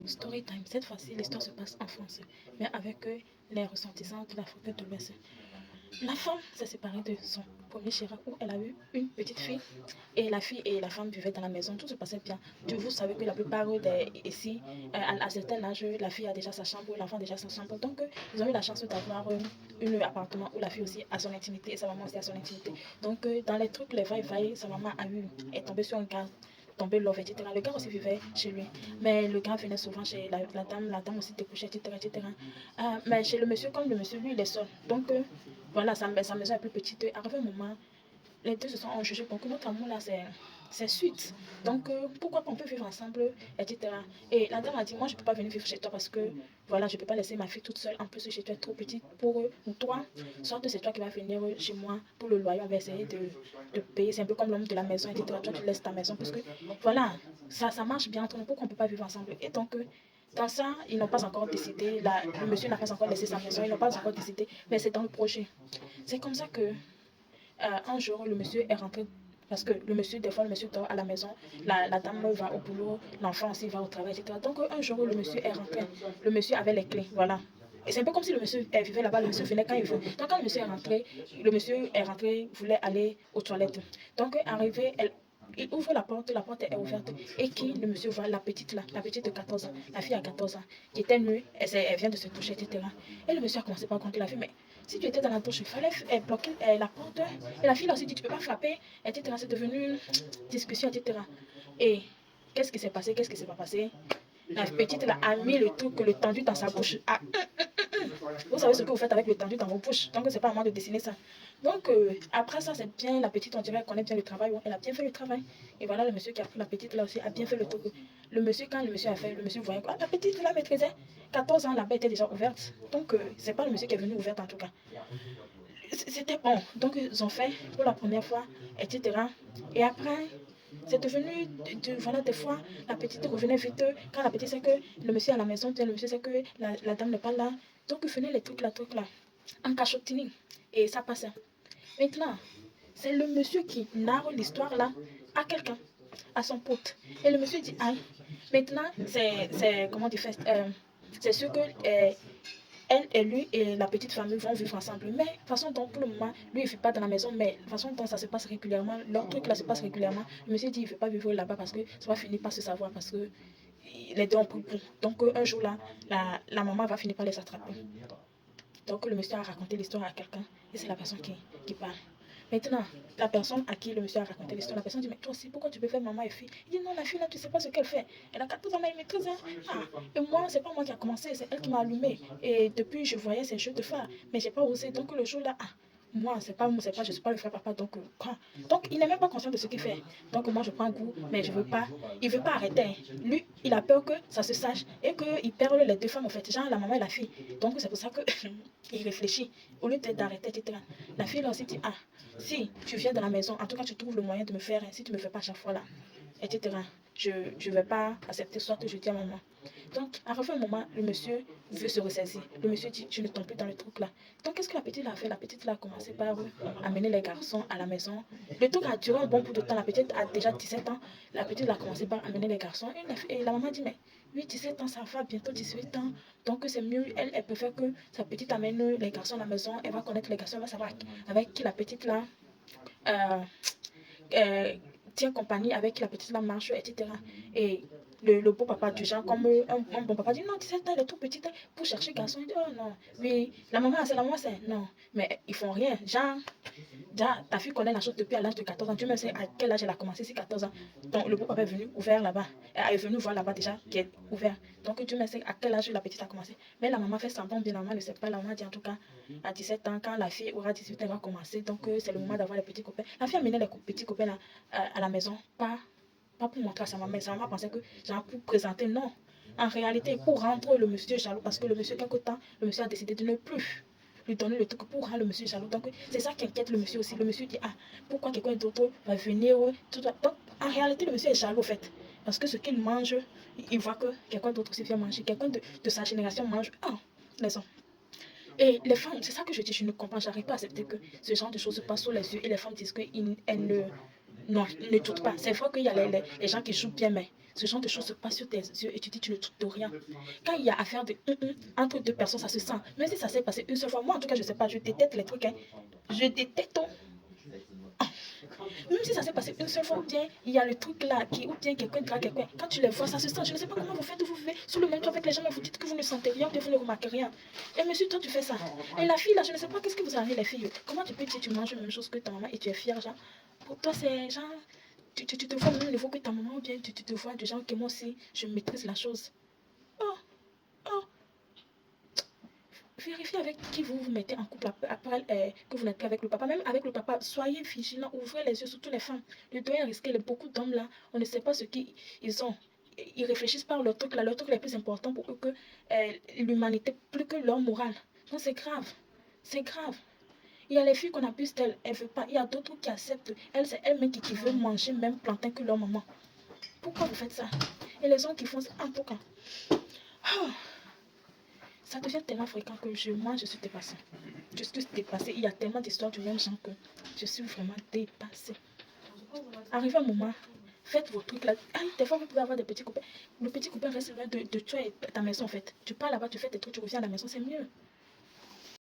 Story time. Cette fois-ci, l'histoire se passe en France, mais avec les ressortissants de l'Afrique de l'Ouest. La femme s'est séparée de son premier chéri où elle a eu une petite fille. Et la fille et la femme vivaient dans la maison. Tout se passait bien. Vous savez que la plupart ici, à certain âge, la fille a déjà sa chambre, l'enfant a déjà sa chambre. Donc, ils ont eu la chance d'avoir un appartement où la fille aussi a son intimité et sa maman aussi a son intimité. Donc, dans les trucs, les va-et-vient, sa maman est tombée sur un gars tombé love, etc. Le gars aussi vivait chez lui. Mais le gars venait souvent chez la dame aussi découchait, etc. etc. Mais chez le monsieur, comme le monsieur, lui, il est seul. Donc, voilà, sa maison est plus petite. Arrivé un moment, les deux se sont enjugés. Donc, notre amour là, c'est suite. Donc, pourquoi on peut vivre ensemble, etc. Et la dame a dit, moi, je ne peux pas venir vivre chez toi parce que, voilà, je ne peux pas laisser ma fille toute seule. En plus, chez toi, trop petite pour toi. Soit c'est toi qui vas venir chez moi pour le loyer. On va essayer de payer. C'est un peu comme l'homme de la maison, etc. Toi, tu laisses ta maison parce que, voilà, ça marche bien entre nous. Pourquoi on ne peut pas vivre ensemble? Et donc, dans ça, ils n'ont pas encore décidé. Le monsieur n'a pas encore laissé sa maison. Ils n'ont pas encore décidé. Mais c'est dans le projet. C'est comme ça que un jour, le monsieur est rentré parce que le monsieur, des fois, le monsieur dort à la maison, la dame va au boulot, l'enfant aussi va au travail, etc. Donc, un jour, le monsieur est rentré. Le monsieur avait les clés, voilà. Et c'est un peu comme si le monsieur vivait là-bas, le monsieur venait quand il veut. Donc, quand le monsieur est rentré, voulait aller aux toilettes. Donc, arrivé, il ouvre la porte est ouverte. Et qui, le monsieur voit la petite là, la petite de 14 ans, la fille à 14 ans, qui était nue, elle vient de se toucher, etc. Et le monsieur a commencé par compter la fille, mais si tu étais dans la douche, il fallait bloquer la porte. Et la fille a aussi dit, tu ne peux pas frapper, etc. C'est devenu une discussion, etc. Et qu'est-ce qui s'est passé, qu'est-ce qui s'est pas passé? La petite là, a mis le truc, le tendu dans sa bouche. Vous savez ce que vous faites avec le tendu dans vos bouches. Donc, c'est pas à moi de dessiner ça. Donc, après ça, c'est bien. La petite, on dirait qu'elle connaît bien le travail. Elle a bien fait le travail. Et voilà, le monsieur qui a pris la petite là aussi a bien fait le truc. Le monsieur, quand le monsieur a fait, le monsieur voyait quoi? La petite là maîtrisait. 14 ans, la bête était déjà ouverte. Donc, c'est pas le monsieur qui est venu ouverte en tout cas. C'était bon. Donc, ils ont fait pour la première fois, etc. Et après, c'est devenu, voilà, des fois, la petite revenait vite. Quand la petite sait que le monsieur est à la maison, le monsieur sait que la dame n'est pas là. Donc, il venait les trucs là, en cachotini. Et ça passait. Maintenant, c'est le monsieur qui narre l'histoire là à quelqu'un, à son pote. Et le monsieur dit, aïe, maintenant, comment dire, c'est sûr que elle et lui et la petite famille vont vivre ensemble. Mais de toute façon dont pour le moment, lui il ne vit pas dans la maison, mais de toute façon dont ça se passe régulièrement, leur truc là se passe régulièrement. Le monsieur dit il ne veut pas vivre là-bas parce que ça va finir par se savoir parce que les deux ont pris coup. Donc un jour là, la maman va finir par les attraper. Donc le monsieur a raconté l'histoire à quelqu'un et c'est la personne qui parle. Maintenant, la personne à qui le monsieur a raconté l'histoire, la personne dit, mais toi aussi, pourquoi tu peux faire maman et fille? Il dit, non, la fille là, tu ne sais pas ce qu'elle fait. Elle a 14 ans, mais elle maîtrise. Hein. Ah, et moi, c'est pas moi qui a commencé, c'est elle qui m'a allumé. Et depuis, je voyais ses jeux de phare, mais j'ai pas osé. Donc le jour là, ah, moi, je suis pas le frère papa, donc quoi? Donc il n'est même pas conscient de ce qu'il fait. Donc moi, je prends goût, mais je veux pas. Il veut pas arrêter. Lui, il a peur que ça se sache et qu'il perd les deux femmes en fait, genre la maman et la fille. Donc c'est pour ça que il réfléchit au lieu d'arrêter, etc. La fille là aussi dit, ah, si tu viens de la maison, en tout cas tu trouves le moyen de me faire, si tu me fais pas à chaque fois là, etc. Je ne vais pas accepter, soit que je dis à maman. Donc, à un moment, le monsieur veut se ressaisir. Le monsieur dit, je ne tombe plus dans le truc là. Donc, qu'est-ce que la petite a fait? La petite là a commencé par amener les garçons à la maison. Le truc a duré un bon bout de temps. La petite a déjà 17 ans. La petite a commencé par amener les garçons. Et la maman dit, mais oui, 17 ans, ça va bientôt 18 ans. Donc, c'est mieux. Elle préfère que sa petite amène les garçons à la maison. Elle va connaître les garçons. Elle va savoir avec qui la petite là euh, euh, tient compagnie, avec qui la petite là marche, etc. Et le beau papa du genre, comme un bon papa dit, non, 17 ans, elle est trop petite pour chercher garçon. Il dit, oh non, oui, la maman, c'est, non, mais ils font rien. Genre, déjà, ta fille connaît la chose depuis à l'âge de 14 ans. Tu me sais à quel âge elle a commencé, c'est 14 ans. Donc, le beau papa est venu ouvert là-bas. Elle est venue voir là-bas déjà, qui est ouvert. Donc, tu me sais à quel âge la petite a commencé. Mais la maman fait semblant, bien la maman ne sait pas. La maman dit en tout cas, à 17 ans, quand la fille aura 18 ans, elle va commencer. Donc, c'est le moment d'avoir les petits copains. La fille a mené les petits copains là, à la maison, pas pour montrer à sa maman. Sa maman pensait que, genre, pour présenter, non. En réalité, pour rendre le monsieur jaloux, parce que le monsieur, quelque temps, le monsieur a décidé de ne plus lui donner le truc pour rendre le monsieur jaloux. Donc, c'est ça qui inquiète le monsieur aussi. Le monsieur dit, ah, pourquoi quelqu'un d'autre va venir tout ça. Donc, en réalité, le monsieur est jaloux, au fait. Parce que ce qu'il mange, il voit que quelqu'un d'autre aussi vient manger. Quelqu'un de sa génération mange. Ah, les hommes. Et les femmes, c'est ça que je dis, je ne comprends, j'arrive pas à accepter que ce genre de choses se passent sous les yeux et les femmes disent qu'elles ne, non, ne doutent pas. C'est vrai qu'il y a les gens qui jouent bien, mais ce genre de choses se passe sur tes yeux et tu dis tu ne trouves de rien. Quand il y a affaire de entre deux personnes, ça se sent. Même si ça s'est passé une seule fois, moi en tout cas, je ne sais pas, je déteste les trucs. Hein. Je déteste. Même si ça s'est passé une seule fois, ou bien il y a le truc là, ou bien quelqu'un drague quelqu'un, quand tu les vois, ça se sent. Je ne sais pas comment vous faites, vous vivez sur le même toit avec les gens, mais vous dites que vous ne sentez rien, ou bien vous ne remarquez rien. Et monsieur, toi, tu fais ça. Et la fille là, je ne sais pas qu'est-ce que vous avez, les filles. Comment tu peux dire que tu manges la même chose que ta maman et tu es fière, genre. Pour toi, c'est genre. Tu te vois au même niveau que ta maman, ou bien tu te vois du genre que moi aussi, je maîtrise la chose. Oh, oh. Vérifiez avec qui vous vous mettez en couple après que vous n'êtes pas avec le papa. Même avec le papa, soyez vigilants, ouvrez les yeux, surtout les femmes. Le doyen risqué, beaucoup d'hommes là, on ne sait pas ce qu'ils ont. Ils réfléchissent par leur truc là. Leur truc est plus important pour eux que l'humanité, plus que leur morale. Donc c'est grave. C'est grave. Il y a les filles qu'on abuse d'elles, elles ne veulent pas. Il y a d'autres qui acceptent. Elles, c'est elles-mêmes qui veulent manger même plantain que leur maman. Pourquoi vous faites ça? Et les hommes qui font ça, en tout cas. Oh. Ça devient tellement fréquent que moi, je suis dépassée. Je suis dépassée. Il y a tellement d'histoires du même genre que je suis vraiment dépassée. Arrive un moment, faites vos trucs là. Ah, des fois, vous pouvez avoir des petits copains. Le petit copain reste loin de toi et ta maison en fait. Tu pars là-bas, tu fais tes trucs, tu reviens à la maison, c'est mieux.